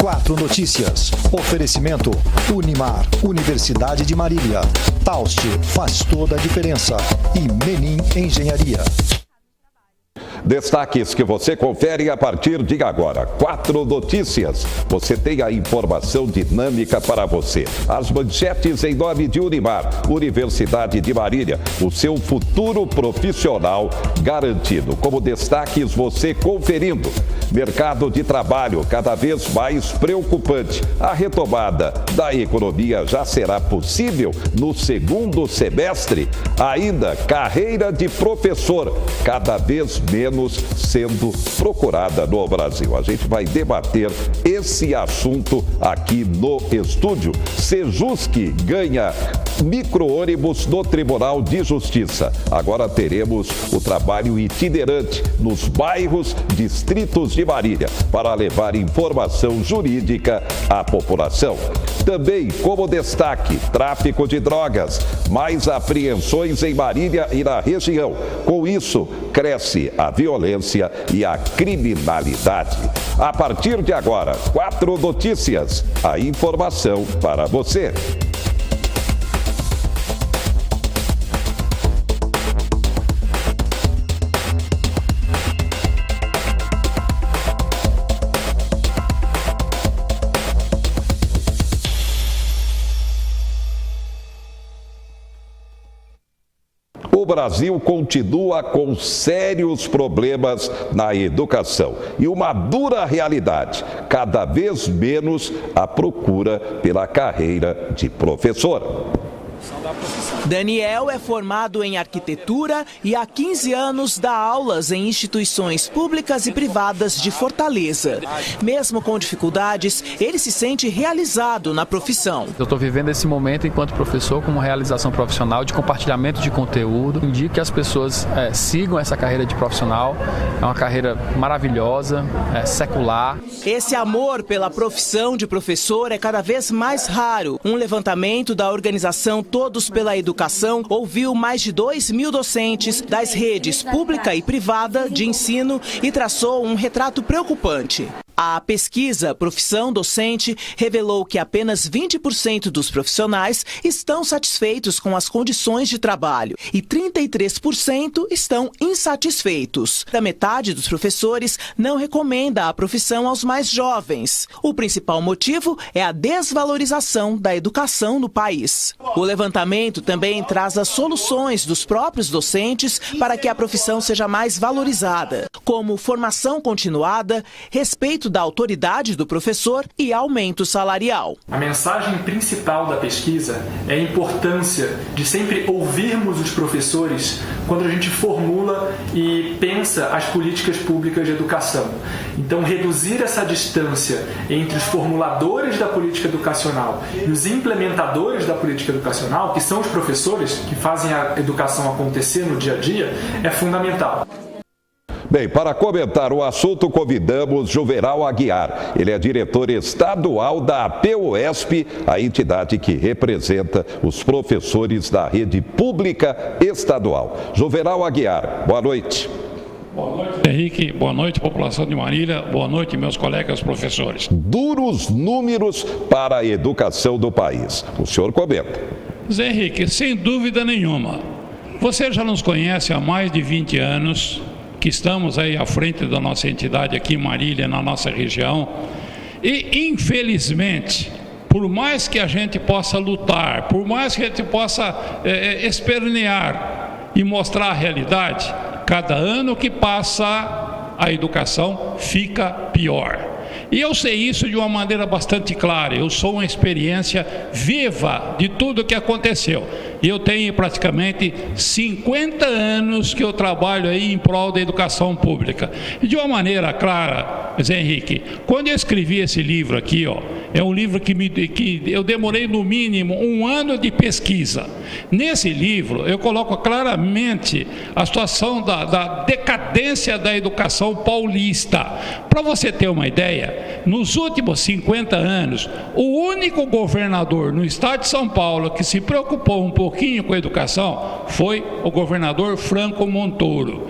4 Notícias. Oferecimento Unimar, Universidade de Marília. Taust faz toda a diferença. E Menin Engenharia. Destaques que você confere a partir de agora. 4 Notícias. Você tem a informação dinâmica para você. As manchetes em nome de Unimar, Universidade de Marília. O seu futuro profissional garantido. Como destaques, você conferindo. Mercado de trabalho cada vez mais preocupante. A retomada da economia já será possível no segundo semestre? Ainda, carreira de professor cada vez menos sendo procurada no Brasil. A gente vai debater esse assunto aqui no estúdio. Sejusc ganha micro-ônibus no Tribunal de Justiça. Agora teremos o trabalho itinerante nos bairros, distritos de Marília, para levar informação jurídica à população. Também, como destaque, tráfico de drogas, mais apreensões em Marília e na região. Com isso, cresce a violência e a criminalidade. A partir de agora, 4 Notícias, a informação para você. O Brasil continua com sérios problemas na educação e uma dura realidade, cada vez menos a procura pela carreira de professor. Daniel é formado em arquitetura e há 15 anos dá aulas em instituições públicas e privadas de Fortaleza. Mesmo com dificuldades, ele se sente realizado na profissão. Eu estou vivendo esse momento enquanto professor como realização profissional, de compartilhamento de conteúdo. Indico que as pessoas sigam essa carreira de profissional. É uma carreira maravilhosa, secular. Esse amor pela profissão de professor é cada vez mais raro. Um levantamento da organização Todos pela Educação ouviu mais de 2.000 docentes das redes pública e privada de ensino e traçou um retrato preocupante. A pesquisa Profissão Docente revelou que apenas 20% dos profissionais estão satisfeitos com as condições de trabalho e 33% estão insatisfeitos. A metade dos professores não recomenda a profissão aos mais jovens. O principal motivo é a desvalorização da educação no país. O levantamento também traz as soluções dos próprios docentes para que a profissão seja mais valorizada, como formação continuada, respeito da autoridade do professor e aumento salarial. A mensagem principal da pesquisa é a importância de sempre ouvirmos os professores quando a gente formula e pensa as políticas públicas de educação. Então, reduzir essa distância entre os formuladores da política educacional e os implementadores da política educacional, que são os professores que fazem a educação acontecer no dia a dia, é fundamental. Bem, para comentar o assunto, convidamos Juvenal Aguiar. Ele é diretor estadual da APUESP, a entidade que representa os professores da rede pública estadual. Juvenal Aguiar, boa noite. Boa noite, Henrique. Boa noite, população de Marília. Boa noite, meus colegas professores. Duros números para a educação do país. O senhor comenta. Zé Henrique, sem dúvida nenhuma. Você já nos conhece há mais de 20 anos, que estamos aí à frente da nossa entidade aqui em Marília, na nossa região, e infelizmente, por mais que a gente possa lutar, por mais que a gente possa espernear e mostrar a realidade, cada ano que passa a educação fica pior. E eu sei isso de uma maneira bastante clara. Eu sou uma experiência viva de tudo o que aconteceu. E eu tenho praticamente 50 anos que eu trabalho aí em prol da educação pública. E de uma maneira clara, Zé Henrique, quando eu escrevi esse livro aqui, é um livro que eu demorei no mínimo 1 ano de pesquisa. Nesse livro eu coloco claramente a situação da decadência da educação paulista. Para você ter uma ideia, nos últimos 50 anos, o único governador no estado de São Paulo que se preocupou um pouquinho com a educação foi o governador Franco Montoro.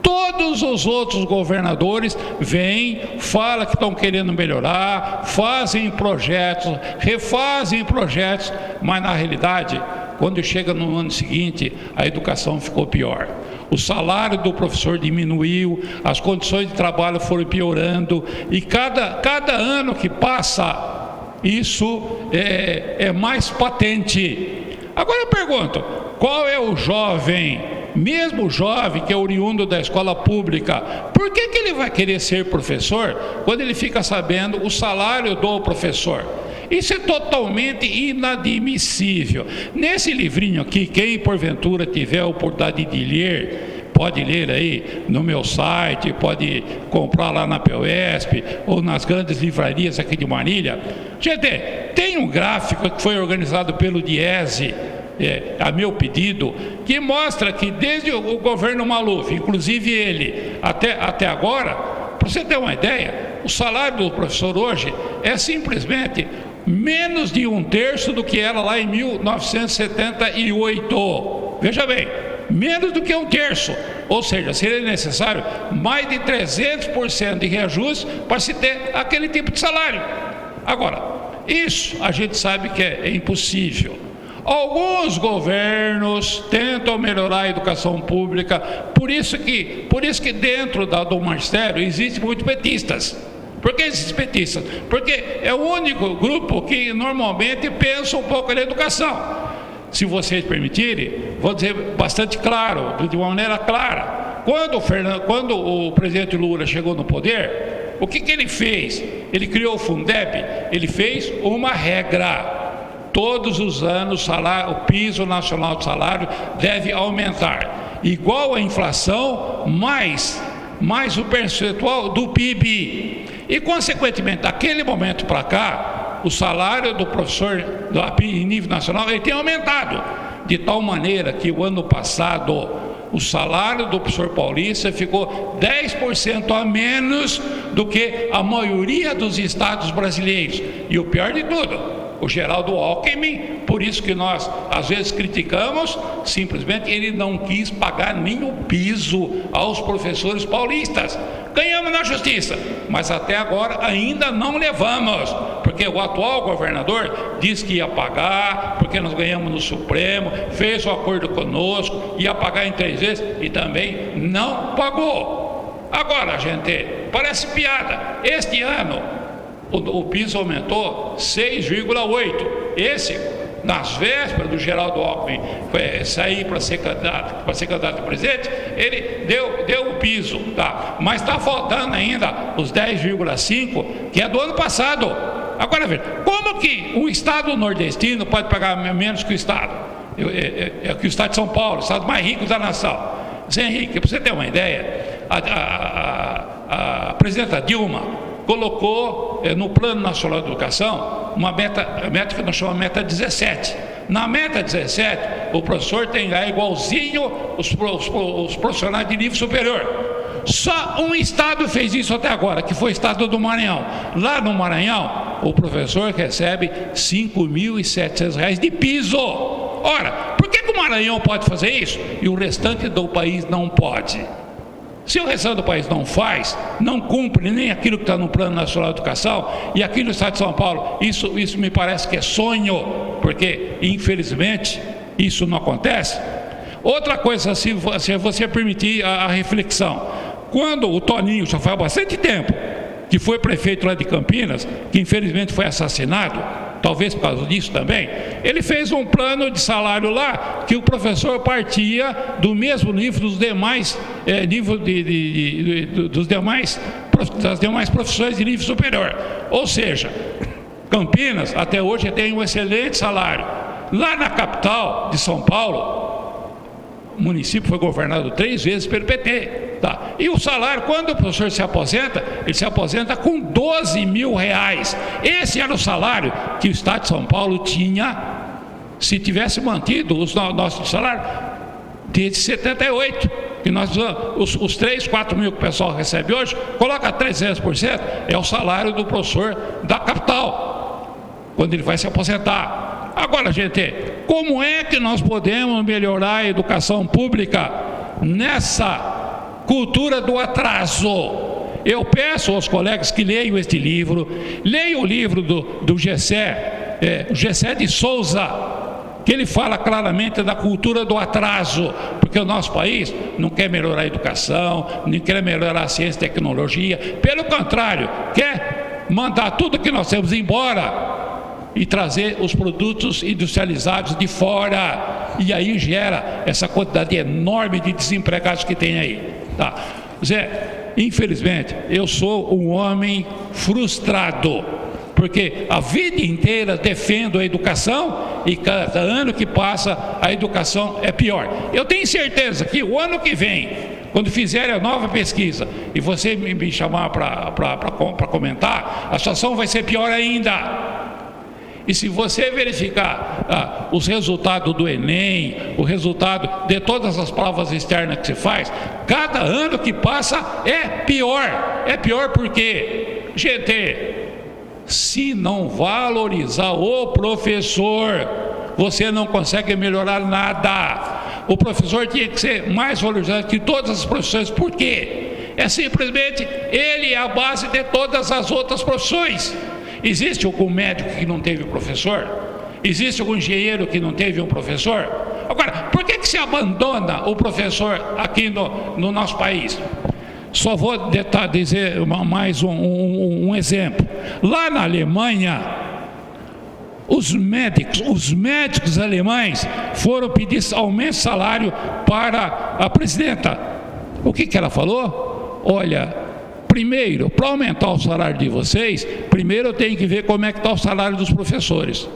Todos os outros governadores vêm, falam que estão querendo melhorar, fazem projetos, refazem projetos, mas na realidade, quando chega no ano seguinte, a educação ficou pior. O salário do professor diminuiu, as condições de trabalho foram piorando, e cada ano que passa, isso é mais patente. Agora eu pergunto, qual é o jovem, mesmo o jovem que é oriundo da escola pública, por que ele vai querer ser professor quando ele fica sabendo o salário do professor? Isso é totalmente inadmissível. Nesse livrinho aqui, quem porventura tiver a oportunidade de ler, pode ler aí no meu site, pode comprar lá na PUESP ou nas grandes livrarias aqui de Marília. Gente, tem um gráfico que foi organizado pelo Diese, a meu pedido, que mostra que desde o governo Maluf, inclusive ele, até agora, para você ter uma ideia, o salário do professor hoje é simplesmente menos de 1/3 do que era lá em 1978. Veja bem, menos do que 1/3, ou seja, seria necessário mais de 300% de reajuste para se ter aquele tipo de salário. Agora, isso a gente sabe que é impossível. Alguns governos tentam melhorar a educação pública, por isso que dentro do magistério existem muitos petistas. Por que esses petistas? Porque é o único grupo que normalmente pensa um pouco na educação. Se vocês permitirem, vou dizer bastante claro, de uma maneira clara. Quando o presidente Lula chegou no poder, o que ele fez? Ele criou o Fundeb, ele fez uma regra. Todos os anos o piso nacional de salário deve aumentar, igual à inflação, mais o percentual do PIB. E, consequentemente, daquele momento para cá, o salário do professor em nível nacional ele tem aumentado, de tal maneira que o ano passado o salário do professor paulista ficou 10% a menos do que a maioria dos estados brasileiros. E o pior de tudo, o Geraldo Alckmin, por isso que nós às vezes criticamos, simplesmente ele não quis pagar nem o piso aos professores paulistas. Ganhamos na justiça, mas até agora ainda não levamos, porque o atual governador disse que ia pagar, porque nós ganhamos no Supremo, fez um acordo conosco, ia pagar em 3 vezes e também não pagou. Agora, gente, parece piada, este ano o piso aumentou 6,8. Esse, nas vésperas do Geraldo Alckmin sair para ser candidato a presidente, ele deu o piso, tá? Mas está faltando ainda os 10,5, que é do ano passado. Agora veja, como que um estado nordestino pode pagar menos que o estado? Que o estado de São Paulo, o estado mais rico da nação. Zé Henrique, para você ter uma ideia, a presidenta Dilma colocou no Plano Nacional de Educação uma meta que nós chamamos de meta 17. Na meta 17, o professor tem lá igualzinho os profissionais de nível superior. Só um estado fez isso até agora, que foi o estado do Maranhão. Lá no Maranhão, o professor recebe R$ 5.700 de piso. Ora, por que o Maranhão pode fazer isso e o restante do país não pode? Se o restante do país não faz, não cumpre nem aquilo que está no Plano Nacional de Educação, e aqui no estado de São Paulo, isso me parece que é sonho, porque infelizmente isso não acontece. Outra coisa, se você permitir a reflexão, quando o Toninho, já faz bastante tempo, que foi prefeito lá de Campinas, que infelizmente foi assassinado, talvez por causa disso também, ele fez um plano de salário lá, que o professor partia do mesmo nível dos demais das demais profissões de nível superior. Ou seja, Campinas até hoje tem um excelente salário. Lá na capital de São Paulo, o município foi governado 3 vezes pelo PT, tá? E o salário, quando o professor se aposenta, ele se aposenta com R$12 mil. Esse era o salário que o estado de São Paulo tinha, se tivesse mantido os nossos salários desde 78, que nós os 3, 4 mil que o pessoal recebe hoje, coloca 300%, é o salário do professor da capital, quando ele vai se aposentar. Agora, gente, como é que nós podemos melhorar a educação pública nessa cultura do atraso. Eu peço aos colegas que leiam este livro, leiam o livro do Gessé de Souza, que ele fala claramente da cultura do atraso, porque o nosso país não quer melhorar a educação, não quer melhorar a ciência e tecnologia, pelo contrário, quer mandar tudo que nós temos embora e trazer os produtos industrializados de fora, e aí gera essa quantidade enorme de desempregados que tem aí. Tá. Zé, infelizmente, eu sou um homem frustrado, porque a vida inteira defendo a educação e cada ano que passa a educação é pior. Eu tenho certeza que o ano que vem, quando fizerem a nova pesquisa e você me chamar para comentar, a situação vai ser pior ainda. E se você verificar os resultados do Enem, o resultado de todas as provas externas que se faz, cada ano que passa é pior. É pior porque, gente, se não valorizar o professor, você não consegue melhorar nada. O professor tinha que ser mais valorizado que todas as profissões. Por quê? É simplesmente ele é a base de todas as outras profissões. Existe algum médico que não teve professor? Existe algum engenheiro que não teve um professor? Agora, por que se abandona o professor aqui no nosso país? Só vou dizer mais um exemplo. Lá na Alemanha, os médicos alemães foram pedir aumento de salário para a presidenta. O que ela falou? Olha, primeiro, para aumentar o salário de vocês, primeiro eu tenho que ver como é que está o salário dos professores.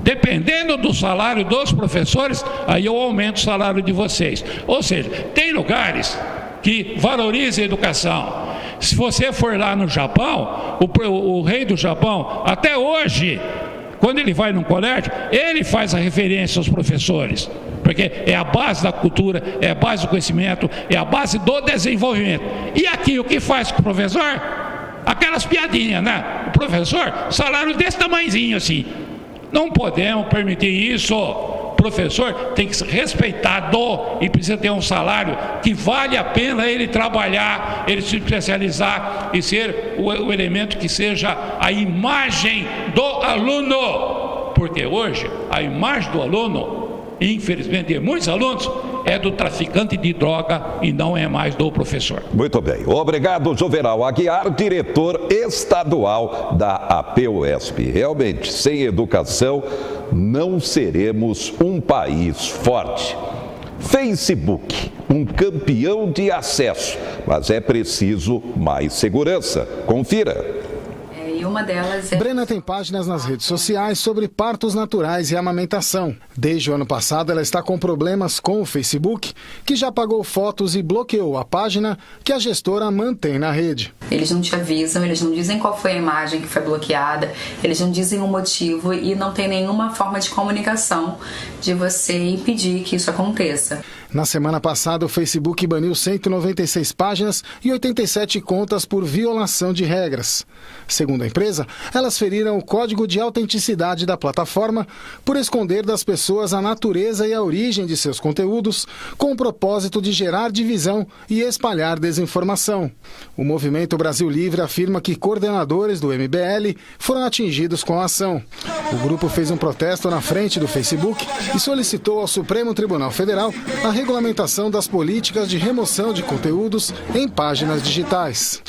Dependendo do salário dos professores, aí eu aumento o salário de vocês. Ou seja, tem lugares que valorizam a educação. Se você for lá no Japão, o rei do Japão, até hoje, quando ele vai num colégio, ele faz a referência aos professores, porque é a base da cultura, é a base do conhecimento, é a base do desenvolvimento. E aqui o que faz com o professor? Aquelas piadinhas, né? O professor, salário desse tamanhozinho assim. Não podemos permitir isso. O professor tem que ser respeitado e precisa ter um salário que vale a pena ele trabalhar, ele se especializar e ser o elemento que seja a imagem do aluno. Porque hoje a imagem do aluno, infelizmente de muitos alunos, é do traficante de droga e não é mais do professor. Muito bem. Obrigado, Juvenal Aguiar, diretor estadual da APUESP. Realmente, sem educação, não seremos um país forte. Facebook, um campeão de acesso, mas é preciso mais segurança. Confira. E uma delas é... Brena tem páginas nas redes sociais sobre partos naturais e amamentação. Desde o ano passado, ela está com problemas com o Facebook, que já apagou fotos e bloqueou a página que a gestora mantém na rede. Eles não te avisam, eles não dizem qual foi a imagem que foi bloqueada, eles não dizem o motivo e não tem nenhuma forma de comunicação de você impedir que isso aconteça. Na semana passada, o Facebook baniu 196 páginas e 87 contas por violação de regras. Segundo a empresa, elas feriram o código de autenticidade da plataforma por esconder das pessoas a natureza e a origem de seus conteúdos, com o propósito de gerar divisão e espalhar desinformação. O Movimento Brasil Livre afirma que coordenadores do MBL foram atingidos com a ação. O grupo fez um protesto na frente do Facebook e solicitou ao Supremo Tribunal Federal a regulamentação das políticas de remoção de conteúdos em páginas digitais.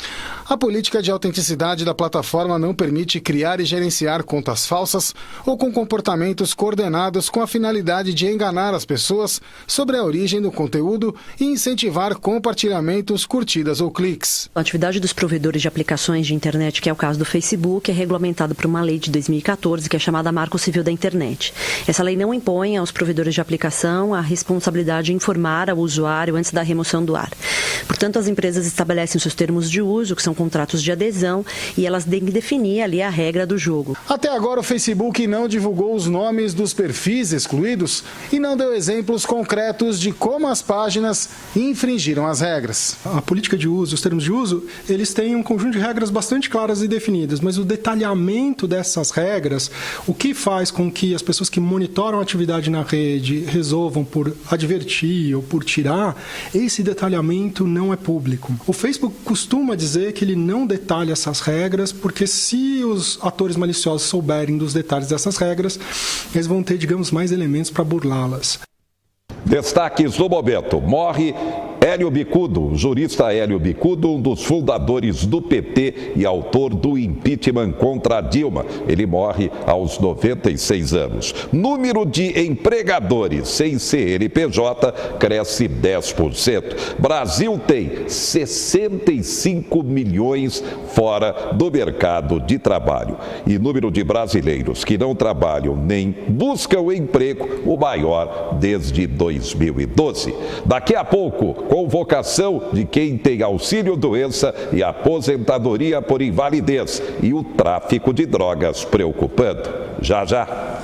A política de autenticidade da plataforma não permite criar e gerenciar contas falsas ou com comportamentos coordenados com a finalidade de enganar as pessoas sobre a origem do conteúdo e incentivar compartilhamentos, curtidas ou cliques. A atividade dos provedores de aplicações de internet, que é o caso do Facebook, é regulamentado por uma lei de 2014, que é chamada Marco Civil da Internet. Essa lei não impõe aos provedores de aplicação a responsabilidade de informar ao usuário antes da remoção do ar. Portanto, as empresas estabelecem seus termos de uso, que são contratos de adesão e elas têm que definir ali a regra do jogo. Até agora, o Facebook não divulgou os nomes dos perfis excluídos e não deu exemplos concretos de como as páginas infringiram as regras. A política de uso, os termos de uso, eles têm um conjunto de regras bastante claras e definidas, mas o detalhamento dessas regras, o que faz com que as pessoas que monitoram a atividade na rede resolvam por advertir ou por tirar, esse detalhamento não é público. O Facebook costuma dizer que ele não detalha essas regras, porque se os atores maliciosos souberem dos detalhes dessas regras, eles vão ter, digamos, mais elementos para burlá-las. Destaques do momento. Morre Hélio Bicudo, jurista Hélio Bicudo, um dos fundadores do PT e autor do impeachment contra Dilma. Ele morre aos 96 anos. Número de empregadores sem CNPJ cresce 10%. Brasil tem 65 milhões fora do mercado de trabalho. E número de brasileiros que não trabalham nem buscam emprego, o maior desde 2012. Daqui a pouco, convocação de quem tem auxílio-doença e aposentadoria por invalidez e o tráfico de drogas preocupando. Já, já.